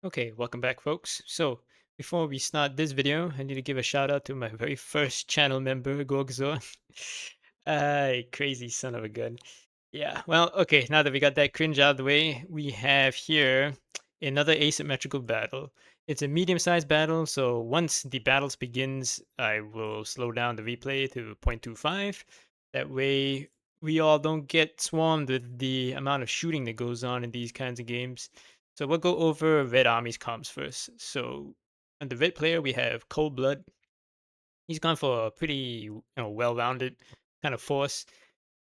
Okay, welcome back, folks. So, before we start this video, I need to give a shout out to my very first channel member, Gorgzor. Crazy son of a gun. Yeah, well, okay, now that we got that cringe out of the way, we have here another asymmetrical battle. It's a medium-sized battle, so once the battles begins, I will slow down the replay to 0.25. That way, we all don't get swarmed with the amount of shooting that goes on in these kinds of games. So we'll go over Red Army's comps first. So on the red player, we have Cold Blood. He's gone for a pretty, well-rounded kind of force.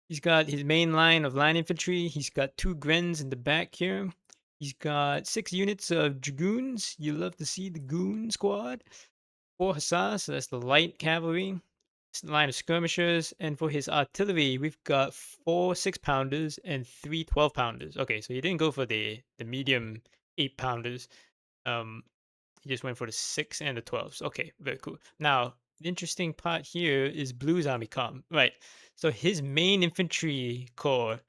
He's got his main line of line infantry. He's got two Grens in the back here. He's got 6 units of Dragoons. You love to see the Goon Squad. 4 Hussars, so that's the light cavalry. Line of skirmishers. And for his artillery, we've got 4 6-pounders and 3 12-pounders. Okay, so he didn't go for the medium 8-pounders. Um, he just went for the 6 and the 12s. Okay, very cool. Now, the interesting part here is Blue's army comp. Right. So his main infantry corps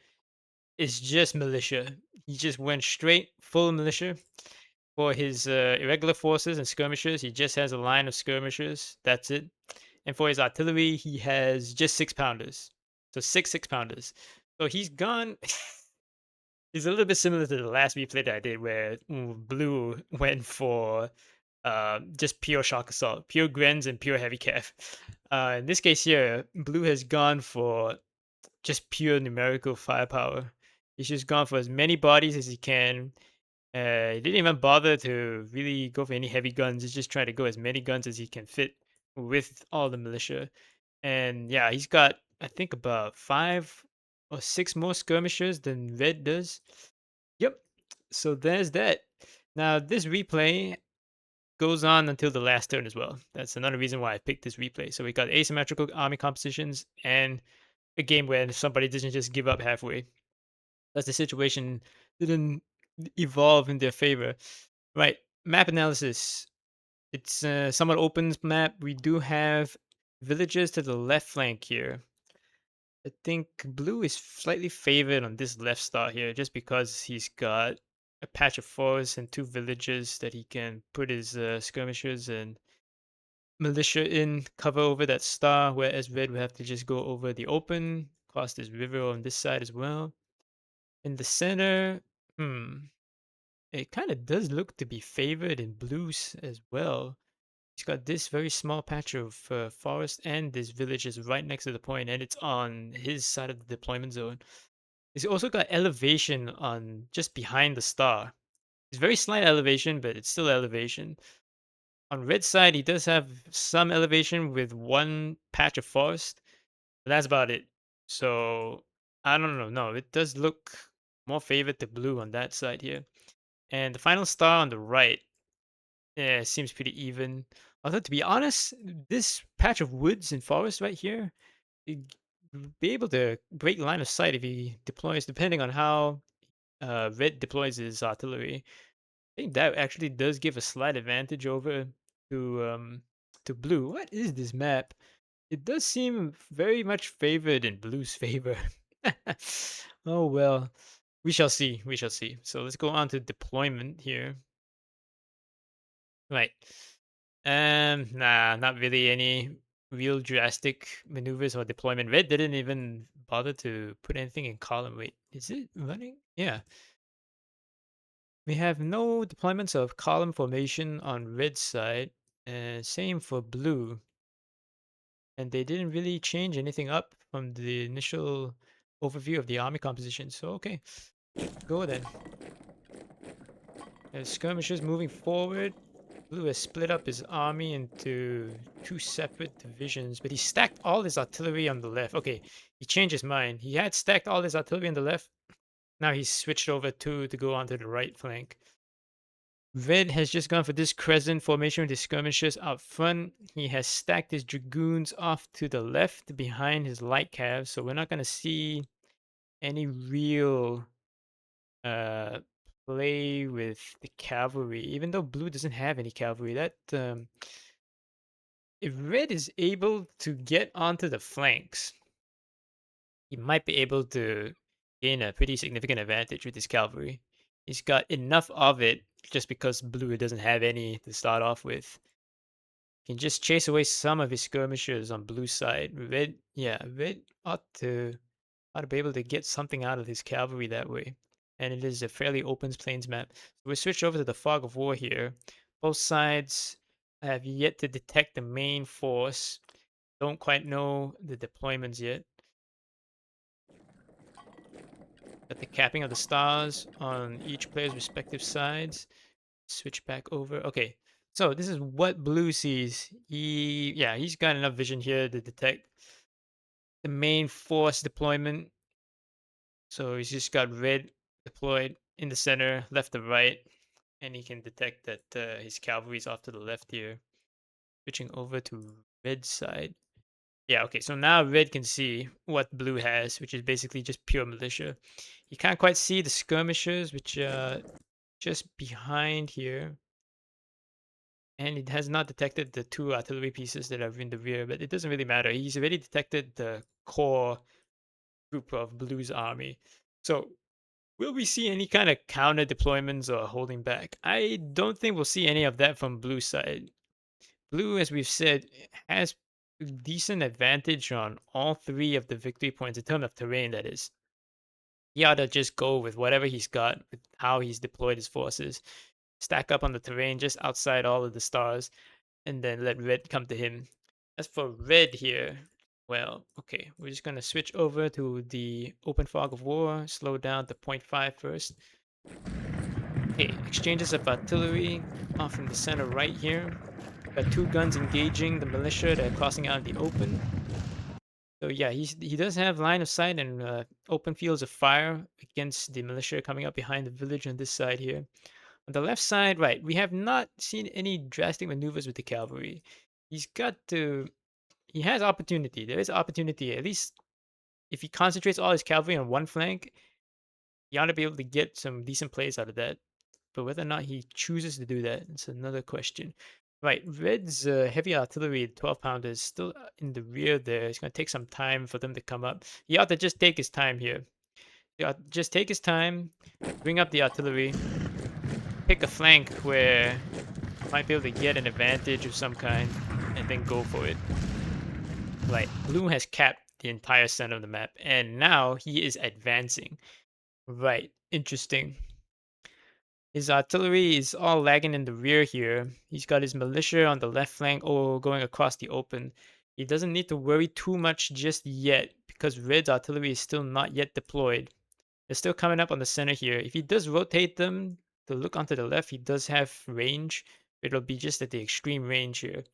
is just militia. He just went straight full militia. For his irregular forces and skirmishers, he just has a line of skirmishers. That's it. And for his artillery, he has just 6-pounders. So 6 6-pounders. So he's gone. He's a little bit similar to the last replay that I did where Blue went for just pure shock assault, pure Grens and pure heavy cav. In this case here, Blue has gone for just pure numerical firepower. He's just gone for as many bodies as he can. He didn't even bother to really go for any heavy guns. He's just trying to go as many guns as he can fit with all the militia. And yeah, he's got, I think, about 5 or 6 more skirmishers than Red does. Yep. So there's that. Now, this replay goes on until the last turn as well. That's another reason why I picked this replay. So we got asymmetrical army compositions and a game where somebody doesn't just give up halfway. That's the situation didn't evolve in their favor. Right. Map analysis. It's a somewhat open map. We do have villages to the left flank here. I think blue is slightly favored on this left star here just because he's got a patch of forest and 2 villages that he can put his skirmishers and militia in, cover over that star, whereas red would have to just go over the open, cross this river on this side as well. In the center, it kind of does look to be favored in blues as well. He's got this very small patch of forest, and this village is right next to the point, and it's on his side of the deployment zone. He's also got elevation on just behind the star. It's very slight elevation, but it's still elevation. On red side, he does have some elevation with one patch of forest, but that's about it. So I don't know. No, it does look more favored to blue on that side here. And the final star on the right, yeah, seems pretty even. Although to be honest, this patch of woods and forest right here, he'd be able to break line of sight if he deploys, depending on how red deploys his artillery. I think that actually does give a slight advantage over to um to blue. What is this map? It does seem very much favored in blue's favor. Oh well, we shall see. We shall see. So let's go on to deployment here. Right. Nah, not really any real drastic maneuvers or deployment. Red didn't even bother to put anything in column. Wait, is it running? Yeah. We have no deployments of column formation on red side, and same for blue. And they didn't really change anything up from the initial overview of the army composition. So okay, go then. As skirmishers moving forward, Blue has split up his army into 2 separate divisions, but he stacked all his artillery on the left. Okay, he changed his mind. He had stacked all his artillery on the left. Now he's switched over to go onto the right flank. Red has just gone for this crescent formation with his skirmishers out front. He has stacked his dragoons off to the left behind his light calves, so we're not going to see any real uh, play with the cavalry, even though blue doesn't have any cavalry. That if red is able to get onto the flanks, he might be able to gain a pretty significant advantage with his cavalry. He's got enough of it just because blue doesn't have any to start off with. Can just chase away some of his skirmishers on blue side. Red, yeah, red ought to be able to get something out of his cavalry that way. And it is a fairly open plains map. So we switch over to the fog of war here. Both sides have yet to detect the main force. Don't quite know the deployments yet. Got the capping of the stars on each player's respective sides. Switch back over. Okay, so this is what blue sees. He's got enough vision here to detect the main force deployment. So he's just got red deployed in the center, left to right, and he can detect that his cavalry's off to the left here. Switching over to red side. Yeah, okay, so now red can see what blue has, which is basically just pure militia. You can't quite see the skirmishers, which just behind here. And it has not detected the two artillery pieces that are in the rear, but it doesn't really matter. He's already detected the core group of Blue's army. So, will we see any kind of counter deployments or holding back? I don't think we'll see any of that from Blue's side. Blue, as we've said, has decent advantage on all three of the victory points in terms of terrain, that is. He ought to just go with whatever he's got, with how he's deployed his forces, stack up on the terrain just outside all of the stars, and then let red come to him. As for red here, well, okay, we're just gonna switch over to the open fog of war, slow down to 0.5 first. Okay, exchanges of artillery off in the center right here. Got two guns engaging the militia that are crossing out in the open. So yeah, he does have line of sight and open fields of fire against the militia coming up behind the village on this side here. On the left side, right, we have not seen any drastic maneuvers with the cavalry. He's got to He has opportunity. There is opportunity. At least if he concentrates all his cavalry on one flank, he ought to be able to get some decent plays out of that. But whether or not he chooses to do that, it's another question. Right, Red's heavy artillery, 12 pounder, is still in the rear there. It's going to take some time for them to come up. He ought to just take his time here. He ought to just take his time, bring up the artillery, pick a flank where might be able to get an advantage of some kind, and then go for it. Right, blue has capped the entire center of the map, and now he is advancing. Right, interesting. His artillery is all lagging in the rear here. He's got his militia on the left flank, going across the open. He doesn't need to worry too much just yet, because red's artillery is still not yet deployed. They're still coming up on the center here. If he does rotate them to look onto the left, he does have range. It'll be just at the extreme range here.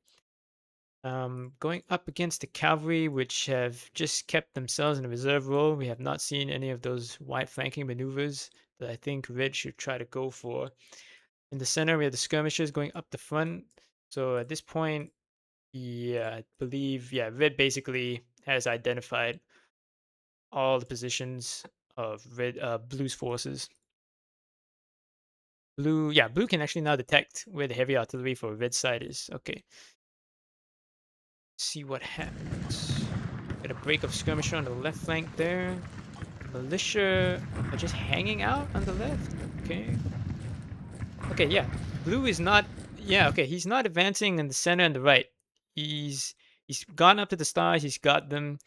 Going up against the cavalry, which have just kept themselves in a reserve role. We have not seen any of those wide flanking maneuvers that I think red should try to go for. In the center, we have the skirmishers going up the front. So at this point, yeah, I believe, yeah, red basically has identified all the positions of blue's forces. Blue can actually now detect where the heavy artillery for red side is. Okay, see what happens. Got a break of skirmisher on the left flank there. Militia are just hanging out on the left. Okay. Okay, yeah. Blue is not. Yeah, okay. He's not advancing in the center and the right. He's gone up to the stars. He's got them.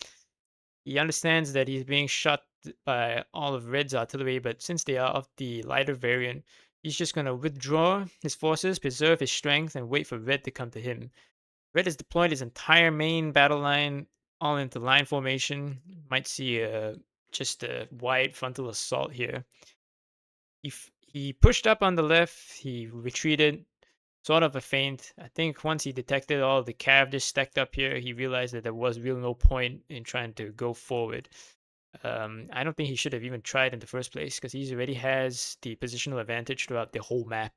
He understands that he's being shot by all of Red's artillery, but since they are of the lighter variant, he's just gonna withdraw his forces, preserve his strength, and wait for Red to come to him. Red has deployed his entire main battle line all into line formation. Might see just a wide frontal assault here. He pushed up on the left. He retreated, sort of a feint. I think once he detected all the cav just stacked up here, he realized that there was real no point in trying to go forward. I don't think he should have even tried in the first place because he already has the positional advantage throughout the whole map.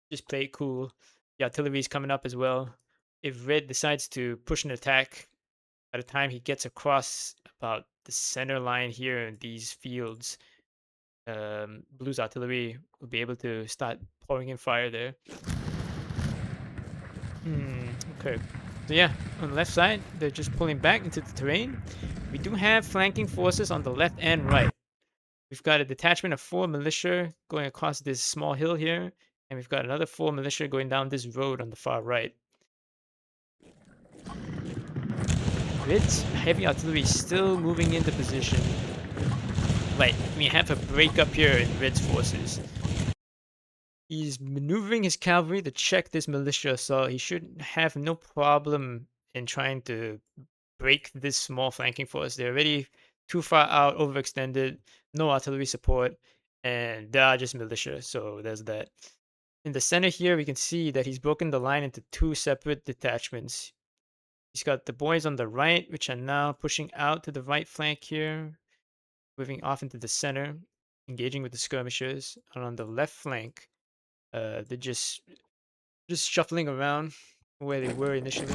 Just play it cool. The artillery is coming up as well. If Red decides to push an attack, by the time he gets across about the center line here in these fields, Blue's artillery will be able to start pouring in fire there. Okay. So yeah, on the left side, they're just pulling back into the terrain. We do have flanking forces on the left and right. We've got a detachment of 4 militia going across this small hill here, And we've got another 4 militia going down this road on the far right. Red's heavy artillery still moving into position. Like, we have a break up here in Red's forces. He's maneuvering his cavalry to check this militia, so he should have no problem in trying to break this small flanking force. They're already too far out, overextended, no artillery support, and they are just militia, so there's that. In the center here, we can see that he's broken the line into 2 separate detachments. He's got the boys on the right, which are now pushing out to the right flank here, moving off into the center, engaging with the skirmishers. And on the left flank, they're just shuffling around where they were initially.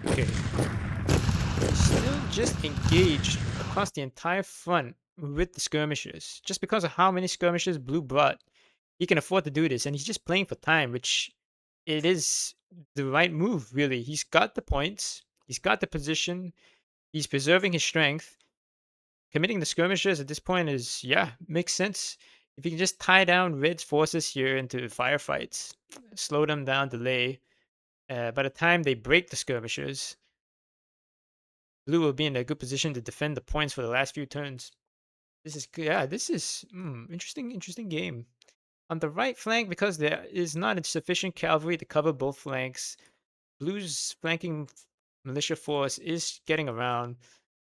Okay, still just engaged across the entire front with the skirmishers. Just because of how many skirmishers Blue brought, he can afford to do this, and he's just playing for time, which it is the right move, really. He's got the points, he's got the position, he's preserving his strength. Committing the skirmishers at this point is, yeah, makes sense. If you can just tie down Red's forces here into firefights, slow them down, delay. By the time they break the skirmishers, Blue will be in a good position to defend the points for the last few turns. This is yeah, this is interesting game. On the right flank, because there is not sufficient cavalry to cover both flanks, Blue's flanking militia force is getting around,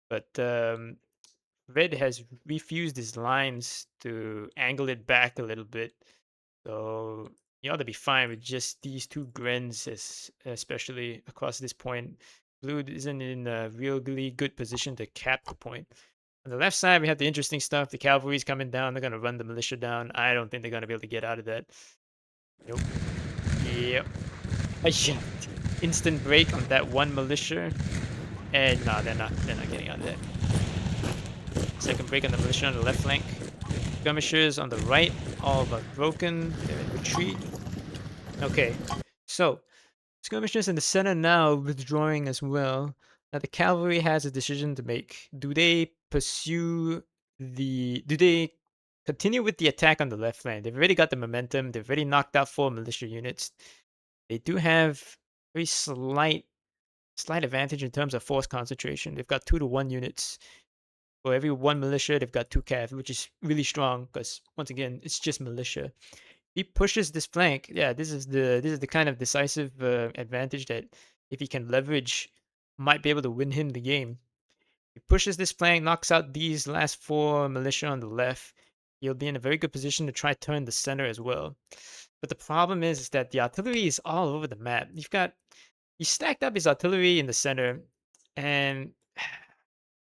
but Red has refused his lines to angle it back a little bit. So you ought to be fine with just these 2 Grens, especially across this point. Blue isn't in a really good position to cap the point. On the left side, we have the interesting stuff. The cavalry's coming down. They're going to run the militia down. I don't think they're going to be able to get out of that. Nope. Yep. Yeah. Instant break on that one militia. And no, they're not getting out of that. Second break on the militia on the left flank. Skirmishers on the right, all but broken. They're in retreat. Okay, so skirmishers in the center now withdrawing as well. Now the cavalry has a decision to make. Do they pursue do they continue with the attack on the left flank? They've already got the momentum. They've already knocked out 4 militia units. They do have very slight advantage in terms of force concentration. They've got 2-to-1 units. For every 1 militia, they've got 2 cav, which is really strong because once again, it's just militia. He pushes this flank. Yeah, this is the kind of decisive advantage that if he can leverage, might be able to win him the game. He pushes this flank, knocks out these last 4 militia on the left. He'll be in a very good position to try turn the center as well. But the problem is that the artillery is all over the map. He stacked up his artillery in the center, and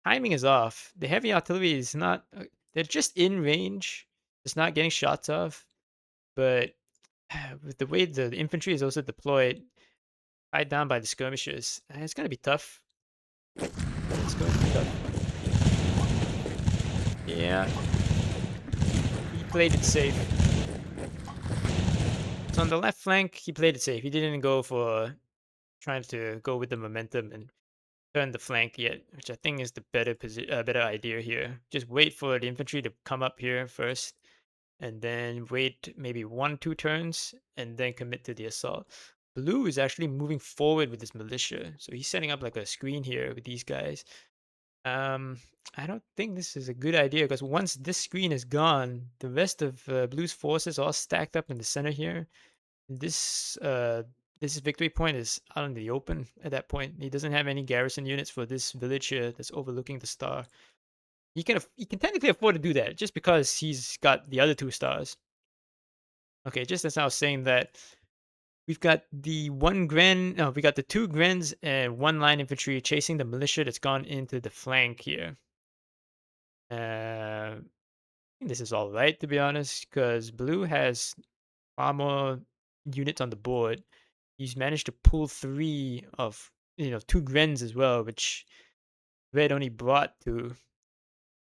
timing is off. The heavy artillery is not. They're just in range. It's not getting shots off, but with the way the infantry is also deployed, tied down by the skirmishers, it's gonna be tough. It's going to be tough. Yeah, he played it safe. So on the left flank, he played it safe. He didn't go for trying to go with the momentum and turn the flank yet, which I think is the better idea here. Just wait for the infantry to come up here first, and then wait maybe 1-2 turns, and then commit to the assault. Blue is actually moving forward with this militia, so he's setting up like a screen here with these guys. I don't think this is a good idea because once this screen is gone, the rest of Blue's forces all stacked up in the center here. This victory point is out in the open at that point. He doesn't have any garrison units for this village here that's overlooking the star. He can technically afford to do that just because he's got the other 2 stars. Okay, just as I was saying that, we've got the 1 Gren, no, we got the 2 Grens and 1 line infantry chasing the militia that's gone into the flank here. I think this is all right, to be honest, because Blue has far more units on the board. He's managed to pull 3 of, 2 Grens as well, which Red only brought 2.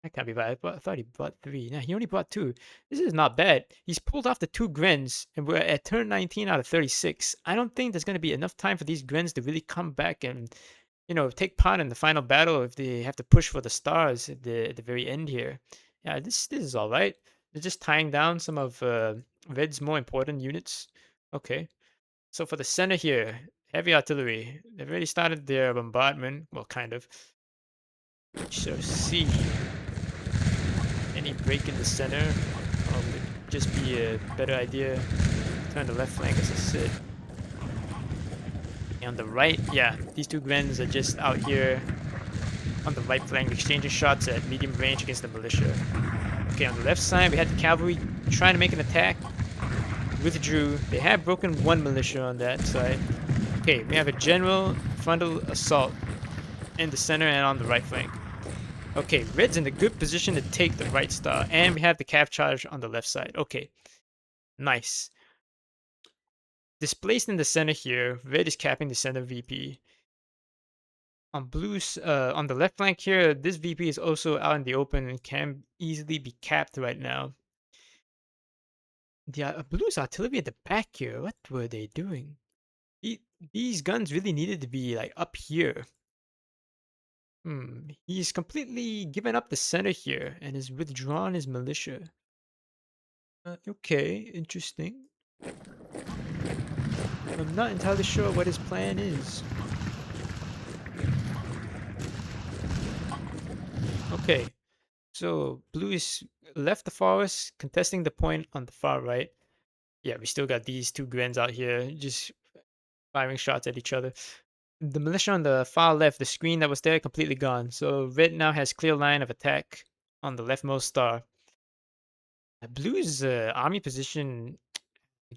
That can't be right. I thought he brought 3. No, he only brought 2. This is not bad. He's pulled off the 2 Grens, and we're at turn 19 out of 36. I don't think there's going to be enough time for these Grens to really come back and, take part in the final battle if they have to push for the stars at the very end here. Yeah, this is all right. They're just tying down some of Red's more important units. Okay. So for the center here, heavy artillery. They've already started their bombardment. Well, kind of. So see any break in the center. Would just be a better idea. Turn the left flank, as I said. And on the right, yeah, these two Glens are just out here on the right flank, exchanging shots at medium range against the militia. Okay, on the left side, we had the cavalry trying to make an attack. Withdrew. They have broken one militia on that side. Okay, we have a general frontal assault in the center and on the right flank. Okay, Red's in a good position to take the right star, and we have the cav charge on the left side. Okay, nice. Displaced in the center here, Red is capping the center VP. On blues, on the left flank here, this VP is also out in the open and can easily be capped right now. The blues artillery at the back here, what were they doing? These guns really needed to be like up here. He's completely given up the center here and has withdrawn his militia. Okay, interesting. I'm not entirely sure what his plan is. Okay, so blue is left the forest, contesting the point on the far right. Yeah, we still got these two Grens out here, just firing shots at each other. The militia on the far left, the screen that was there, completely gone. So red now has clear line of attack on the leftmost star. Blue's army position,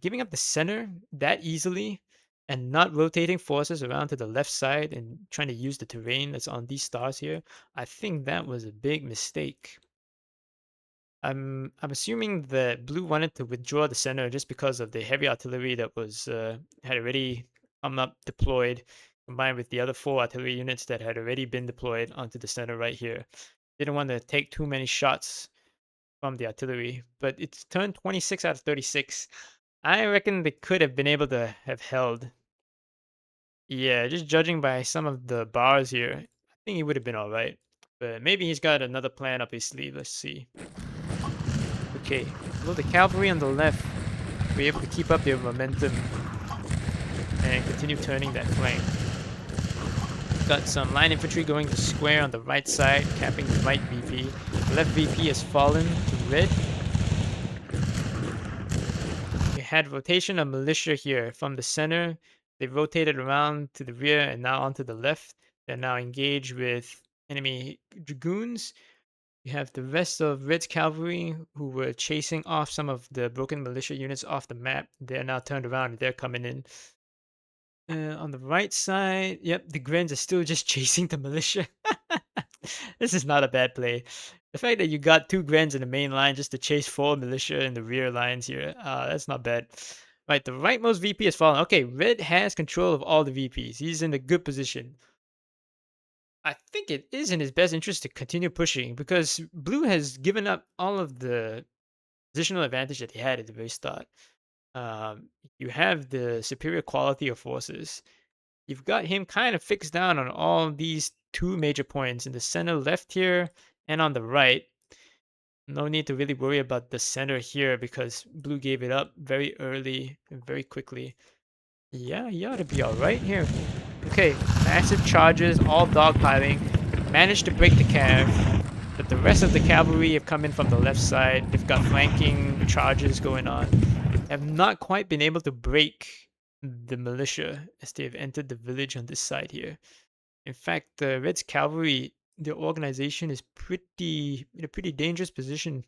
giving up the center that easily and not rotating forces around to the left side and trying to use the terrain that's on these stars here, I think that was a big mistake. I'm assuming that blue wanted to withdraw the center just because of the heavy artillery that was had already come up deployed, combined with the other four artillery units that had already been deployed onto the center right here. Didn't want to take too many shots from the artillery, but it's turned 26 out of 36. I reckon they could have been able to have held. Yeah, just judging by some of the bars here, I think he would have been all right. But maybe he's got another plan up his sleeve. Let's see. Okay, will the cavalry on the left be able to keep up their momentum and continue turning that flank? Got some line infantry going to square on the right side, capping the right VP. The left VP has fallen to red. We had rotation of militia here from the center. They rotated around to the rear and now onto the left. They're now engaged with enemy dragoons. You have the rest of Red's cavalry who were chasing off some of the broken militia units off the map. They're now turned around and they're coming in. On the right side, yep, the Grens are still just chasing the militia. This is not a bad play. The fact that you got two Grens in the main line just to chase four militia in the rear lines here, that's not bad. Right, the rightmost VP has fallen. Okay, Red has control of all the VPs. He's in a good position. I think it is in his best interest to continue pushing because Blue has given up all of the positional advantage that he had at the very start. You have the superior quality of forces. You've got him kind of fixed down on all these two major points in the center left here and on the right. No need to really worry about the center here because Blue gave it up very early and very quickly. Yeah, he ought to be alright here. Okay, massive charges, all dogpiling. Managed to break the cav, but the rest of the cavalry have come in from the left side. They've got flanking charges going on. Have not quite been able to break the militia as they have entered the village on this side here. In fact, the Red's cavalry, their organization is in a pretty dangerous position.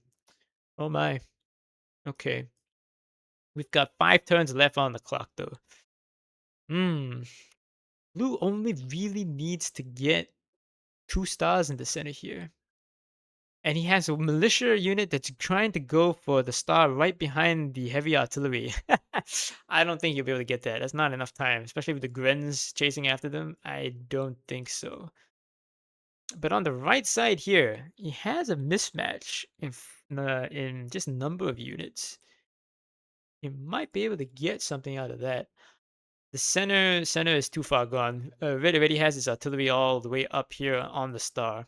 Oh my. Okay. We've got 5 turns left on the clock though. Blue only really needs to get 2 stars in the center here. And he has a militia unit that's trying to go for the star right behind the heavy artillery. I don't think he'll be able to get that. That's not enough time, especially with the Grens chasing after them. I don't think so. But on the right side here, he has a mismatch in just number of units. He might be able to get something out of that. The center is too far gone. Red already has his artillery all the way up here on the star.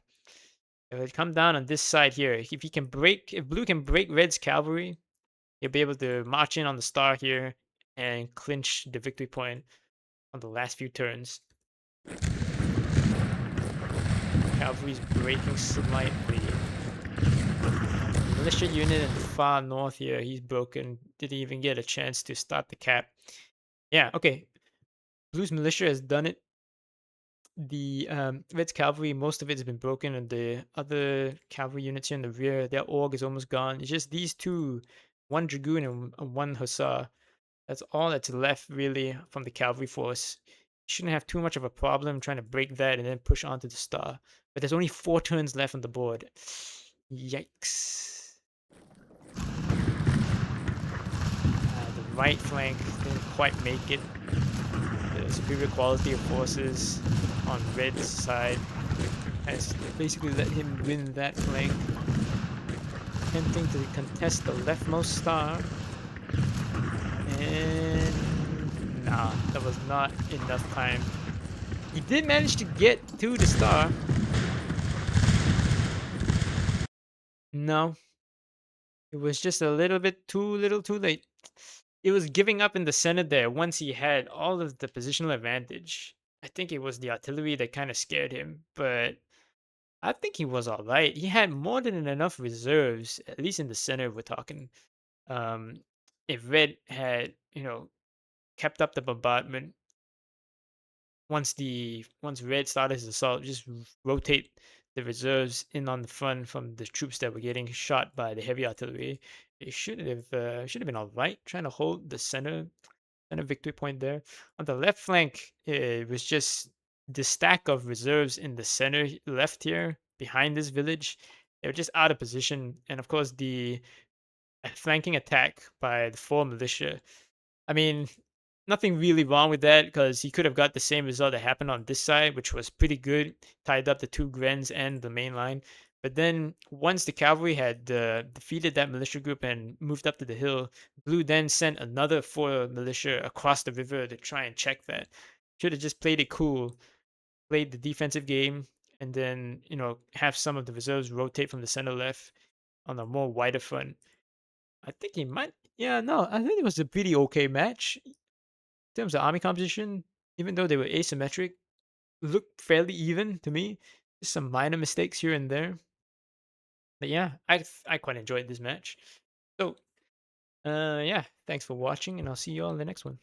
It would come down on this side here. If blue can break red's cavalry, he'll be able to march in on the star here and clinch the victory point on the last few turns. Cavalry's breaking slightly. Militia unit in the far north here, he's broken. Didn't even get a chance to start the cap. Yeah, okay. Blue's militia has done it. The Red's cavalry, most of it has been broken, and the other cavalry units here in the rear, their org is almost gone. It's just these two, one dragoon and one hussar. That's all that's left really from the cavalry force. Shouldn't have too much of a problem trying to break that and then push on to the star. But there's only 4 turns left on the board. Yikes. The right flank didn't quite make it. The superior quality of forces on red's side has basically let him win that flank. Attempting to contest the leftmost star. And nah, that was not enough time. He did manage to get to the star. No, it was just a little bit too little too late. It was giving up in the center there once he had all of the positional advantage. I think it was the artillery that kind of scared him, but I think he was all right. He had more than enough reserves, at least in the center. We're talking. Um, if Red had, kept up the bombardment, once Red started his assault, just rotate the reserves in on the front from the troops that were getting shot by the heavy artillery. It should have been all right. Trying to hold the center victory point there. On the left flank, it was just the stack of reserves in the center left here behind this village. They were just out of position, and of course the flanking attack by the 4 militia. I mean, nothing really wrong with that because he could have got the same result that happened on this side, which was pretty good, tied up the 2 Grens and the main line. But then once the cavalry had defeated that militia group and moved up to the hill, Blue then sent another 4 militia across the river to try and check that. Should have just played it cool, played the defensive game, and then have some of the reserves rotate from the center left on a more wider front. I think he might. Yeah, no, I think it was a pretty okay match in terms of army composition. Even though they were asymmetric, looked fairly even to me. Just some minor mistakes here and there. But yeah, I quite enjoyed this match. So, yeah, thanks for watching, and I'll see you all in the next one.